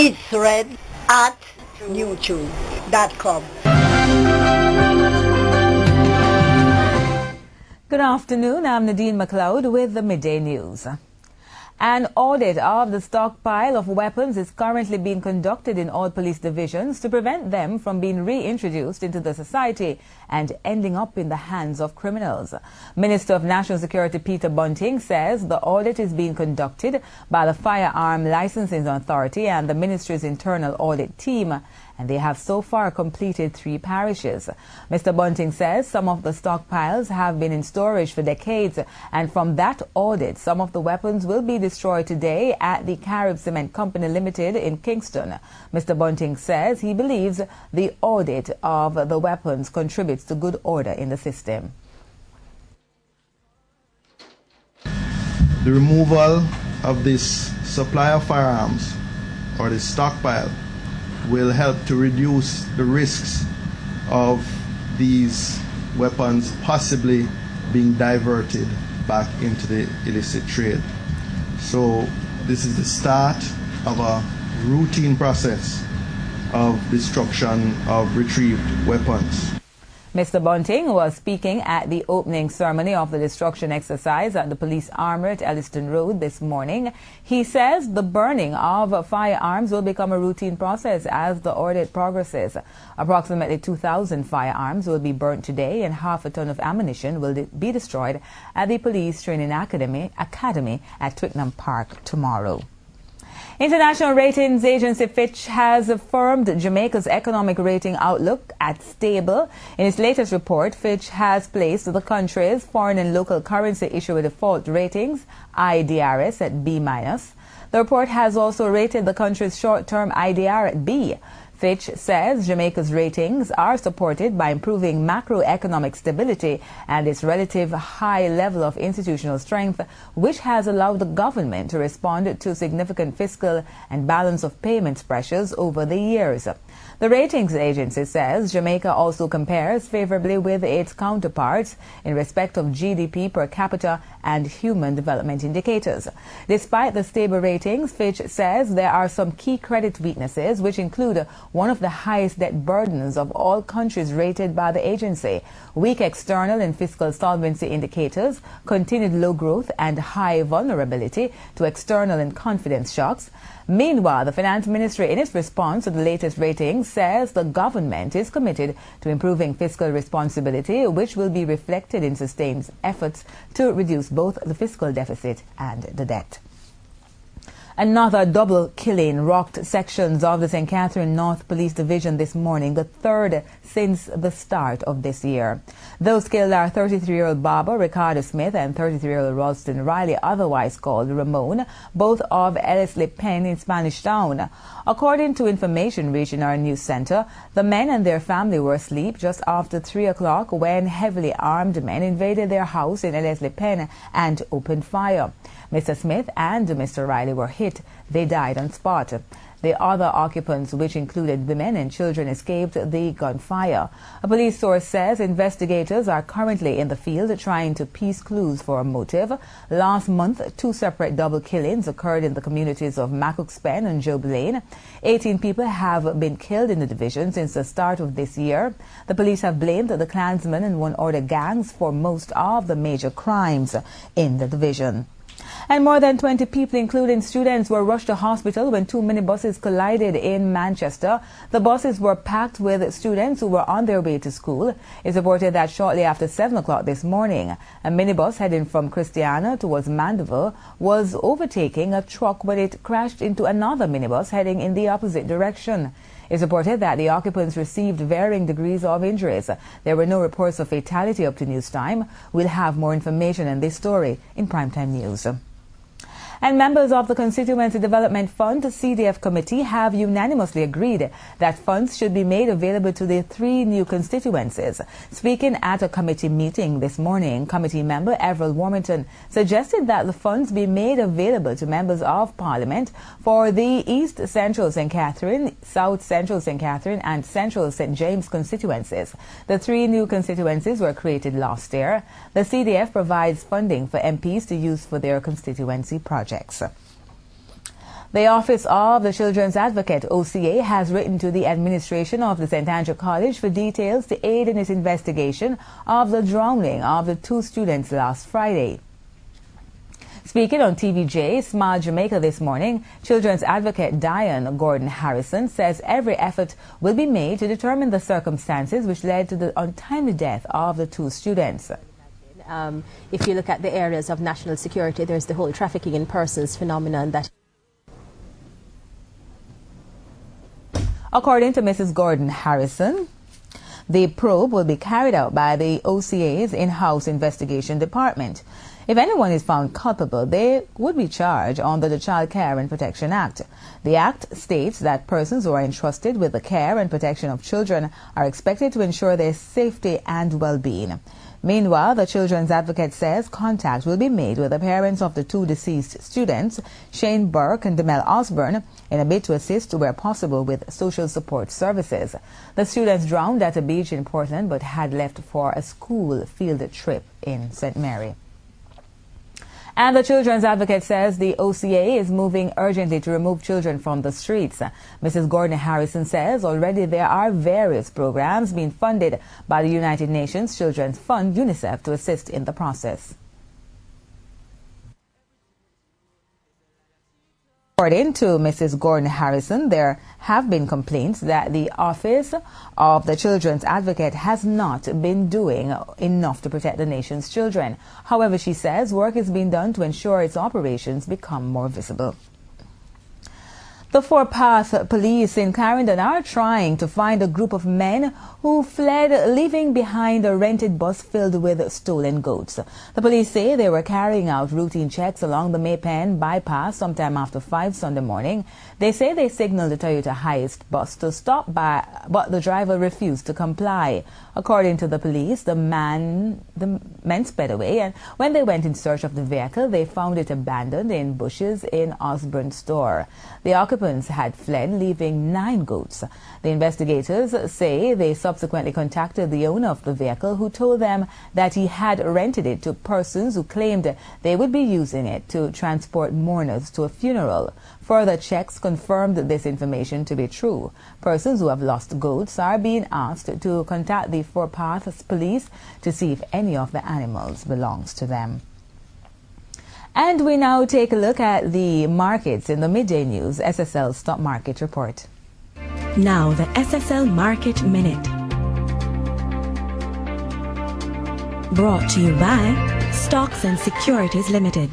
It's read at youtube.com. Good afternoon, I'm Nadine McLeod with the Midday News. An audit of the stockpile of weapons is currently being conducted in all police divisions to prevent them from being reintroduced into the society and ending up in the hands of criminals. Minister of National Security Peter Bunting says the audit is being conducted by the Firearm Licensing Authority and the Ministry's internal audit team, and they have so far completed 3 parishes. Mr. Bunting says some of the stockpiles have been in storage for decades, and from that audit, some of the weapons will be destroyed today at the Carib Cement Company Limited in Kingston. Mr. Bunting says he believes the audit of the weapons contributes to good order in the system. The removal of this supply of firearms or this stockpile will help to reduce the risks of these weapons possibly being diverted back into the illicit trade. So this is the start of a routine process of destruction of retrieved weapons. Mr. Bunting was speaking at the opening ceremony of the destruction exercise at the police armour at Elliston Road this morning. He says the burning of firearms will become a routine process as the audit progresses. Approximately 2,000 firearms will be burnt today and half a ton of ammunition will be destroyed at the Police Training Academy at Twickenham Park tomorrow. International ratings agency Fitch has affirmed Jamaica's economic rating outlook at stable. In its latest report, Fitch has placed the country's foreign and local currency issuer default ratings, IDRS, at B-. The report has also rated the country's short-term IDR at B. Fitch says Jamaica's ratings are supported by improving macroeconomic stability and its relative high level of institutional strength, which has allowed the government to respond to significant fiscal and balance of payments pressures over the years. The ratings agency says Jamaica also compares favorably with its counterparts in respect of GDP per capita and human development indicators. Despite the stable ratings, Fitch says there are some key credit weaknesses, which include one of the highest debt burdens of all countries rated by the agency, weak external and fiscal solvency indicators, continued low growth and high vulnerability to external and confidence shocks. Meanwhile, the Finance Ministry, in its response to the latest ratings, says the government is committed to improving fiscal responsibility, which will be reflected in sustained efforts to reduce both the fiscal deficit and the debt. Another double killing rocked sections of the St. Catherine North Police Division this morning, the third since the start of this year. Those killed are 33-year-old Barbara Ricardo Smith and 33-year-old Ralston Riley, otherwise called Ramon, both of Ellerslie Pen in Spanish Town. According to information reaching our news center, the men and their family were asleep just after 3 o'clock when heavily armed men invaded their house in Ellerslie Pen and opened fire. Mr. Smith and Mr. Riley were hit. They died on spot. The other occupants, which included women and children, escaped the gunfire. A police source says investigators are currently in the field trying to piece clues for a motive. Last month, 2 separate double killings occurred in the communities of Macuxpen and Job Lane. 18 people have been killed in the division since the start of this year. The police have blamed the Klansmen and one-order gangs for most of the major crimes in the division. And more than 20 people, including students, were rushed to hospital when 2 minibuses collided in Manchester. The buses were packed with students who were on their way to school. It's reported that shortly after 7 o'clock this morning, a minibus heading from Christiana towards Mandeville was overtaking a truck when it crashed into another minibus heading in the opposite direction. It's reported that the occupants received varying degrees of injuries. There were no reports of fatality up to news time. We'll have more information on this story in Primetime News. And members of the Constituency Development Fund CDF committee have unanimously agreed that funds should be made available to the 3 new constituencies. Speaking at a committee meeting this morning, committee member Everett Warmington suggested that the funds be made available to members of Parliament for the East Central St. Catherine, South Central St. Catherine and Central St. James constituencies. The 3 new constituencies were created last year. The CDF provides funding for MPs to use for their constituency projects. The Office of the Children's Advocate, OCA, has written to the administration of the St. Andrew College for details to aid in its investigation of the drowning of the 2 students last Friday. Speaking on Tvj Smile Jamaica this morning, Children's Advocate Diane Gordon Harrison says every effort will be made to determine the circumstances which led to the untimely death of the 2 students. If you look at the areas of national security, there's the whole trafficking in persons phenomenon that... According to Mrs. Gordon Harrison, the probe will be carried out by the OCA's in-house investigation department. If anyone is found culpable, they would be charged under the Child Care and Protection Act. The Act states that persons who are entrusted with the care and protection of children are expected to ensure their safety and well-being. Meanwhile, the Children's Advocate says contact will be made with the parents of the 2 deceased students, Shane Burke and Demel Osborne, in a bid to assist where possible with social support services. The students drowned at a beach in Portland but had left for a school field trip in St. Mary. And the Children's Advocate says the OCA is moving urgently to remove children from the streets. Mrs. Gordon Harrison says already there are various programs being funded by the United Nations Children's Fund, UNICEF, to assist in the process. According to Mrs. Gordon Harrison, there have been complaints that the Office of the Children's Advocate has not been doing enough to protect the nation's children. However, she says work is being done to ensure its operations become more visible. The Footpath police in Clarendon are trying to find a group of men who fled, leaving behind a rented bus filled with stolen goats. The police say they were carrying out routine checks along the Maypen bypass sometime after 5 Sunday morning. They say they signaled the Toyota Hiace bus to stop by, but the driver refused to comply. According to the police, the men sped away, and when they went in search of the vehicle, they found it abandoned in bushes in Osborne store. The occupants had fled, leaving 9 goats. The investigators say they subsequently contacted the owner of the vehicle, who told them that he had rented it to persons who claimed they would be using it to transport mourners to a funeral. Further checks confirmed this information to be true. Persons who have lost goats are being asked to contact the Footpath police to see if any of the animals belongs to them. And we now take a look at the markets in the Midday News SSL Stock Market Report. Now the SSL Market Minute. Brought to you by Stocks and Securities Limited.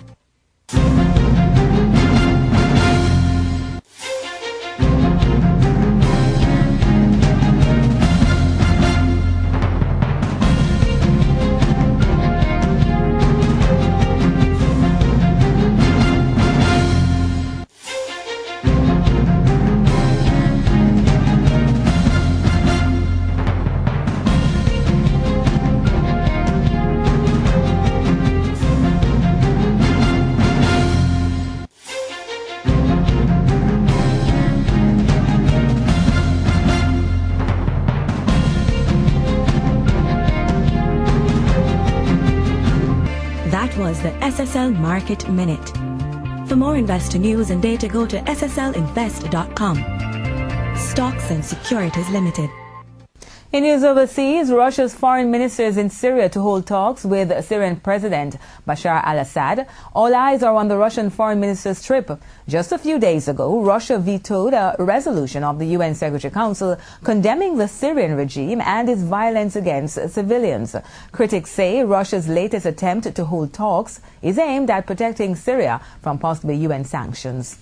That was the SSL Market Minute. For more investor news and data, go to sslinvest.com. Stocks and Securities Limited. In news overseas, Russia's foreign minister is in Syria to hold talks with Syrian President Bashar al-Assad. All eyes are on the Russian foreign minister's trip. Just a few days ago, Russia vetoed a resolution of the UN Security Council condemning the Syrian regime and its violence against civilians. Critics say Russia's latest attempt to hold talks is aimed at protecting Syria from possible UN sanctions.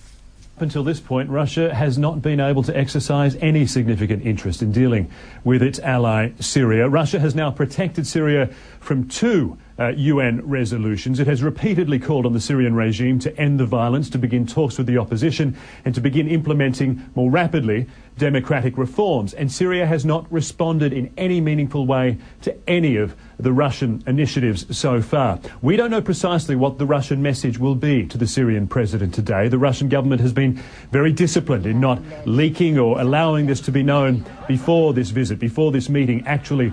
Up until this point, Russia has not been able to exercise any significant interest in dealing with its ally Syria. Russia has now protected Syria from 2 UN resolutions. It has repeatedly called on the Syrian regime to end the violence, to begin talks with the opposition, and to begin implementing more rapidly democratic reforms. And Syria has not responded in any meaningful way to any of the Russian initiatives so far. We don't know precisely what the Russian message will be to the Syrian president today. The Russian government has been very disciplined in not leaking or allowing this to be known before this visit, before this meeting actually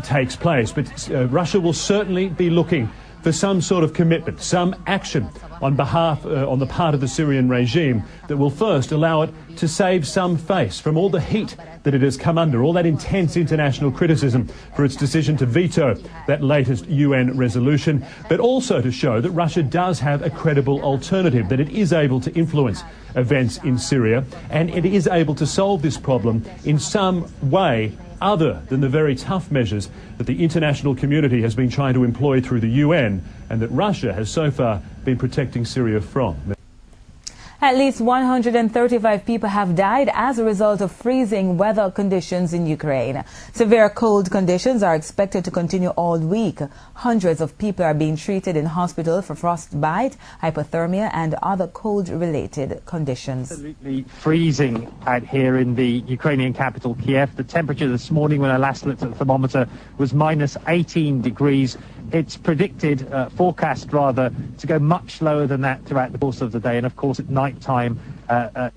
takes place. But Russia will certainly be looking for some sort of commitment, some action on the part of the Syrian regime that will first allow it to save some face from all the heat that it has come under, all that intense international criticism for its decision to veto that latest UN resolution, but also to show that Russia does have a credible alternative, that it is able to influence events in Syria and it is able to solve this problem in some way other than the very tough measures that the international community has been trying to employ through the UN and that Russia has so far been protecting Syria from. At least 135 people have died as a result of freezing weather conditions in Ukraine. Severe cold conditions are expected to continue all week. Hundreds of people are being treated in hospital for frostbite, hypothermia and other cold-related conditions. Absolutely freezing out here in the Ukrainian capital, Kiev. The temperature this morning when I last looked at the thermometer was minus 18 degrees. It's predicted, forecast rather, to go much lower than that throughout the course of the day. And of course at night time,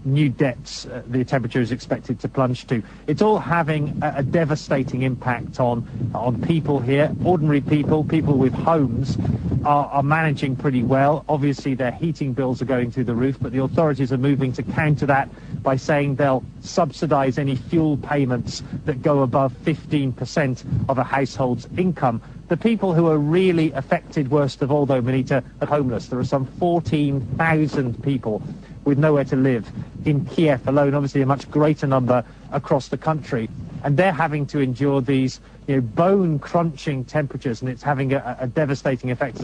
new depths the temperature is expected to plunge to. It's all having a devastating impact on people here. Ordinary people with homes are managing pretty well. Obviously their heating bills are going through the roof, but the authorities are moving to counter that by saying they'll subsidise any fuel payments that go above 15% of a household's income. The people who are really affected worst of all, though, Manita, are homeless. There are some 14,000 people with nowhere to live in Kiev alone, obviously a much greater number across the country. And they're having to endure these bone-crunching temperatures, and it's having a devastating effect.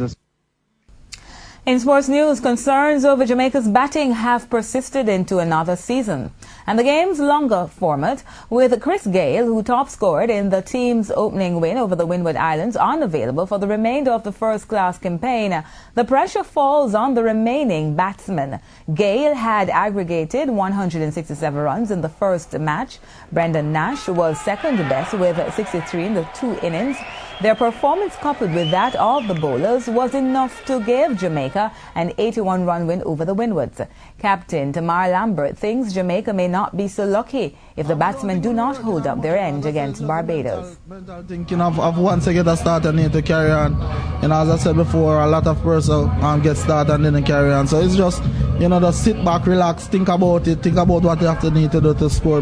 In sports news, concerns over Jamaica's batting have persisted into another season. And the game's longer format, with Chris Gayle, who top scored in the team's opening win over the Windward Islands, unavailable for the remainder of the first-class campaign, the pressure falls on the remaining batsmen. Gayle had aggregated 167 runs in the first match. Brendan Nash was second best with 63 in the two innings. Their performance, coupled with that of the bowlers, was enough to give Jamaica an 81-run win over the Windwards. Captain Tamar Lambert thinks Jamaica may not be so lucky if the batsmen do not hold up their end against Barbados. Mental thinking of once I get a start, I need to carry on. As I said before, a lot of person get started and then carry on. So it's just, just sit back, relax, think about it, think about what you have to need to do to score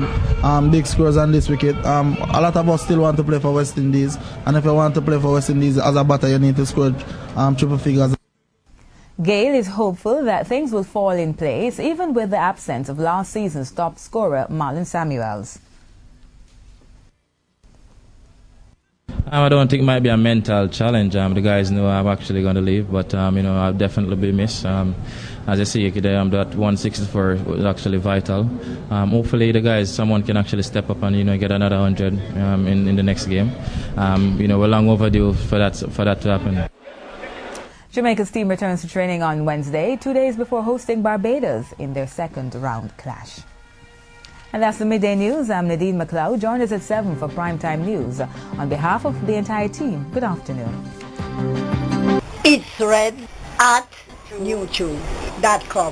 big scores on this wicket. A lot of us still want to play for West Indies, and if you want to play for West Indies as a batter, you need to score triple figures. Gayle is hopeful that things will fall in place, even with the absence of last season's top scorer, Marlon Samuels. I don't think it might be a mental challenge. The guys know I'm actually going to leave, but I'll definitely be missed. As I see today, that 164 was actually vital. Hopefully, the guys, someone can actually step up and get another 100 in the next game. We're long overdue for that to happen. Jamaica's team returns to training on Wednesday, 2 days before hosting Barbados in their second round clash. And that's the Midday News. I'm Nadine McLeod. Join us at 7 for Primetime News. On behalf of the entire team, good afternoon. It's red at youtube.com.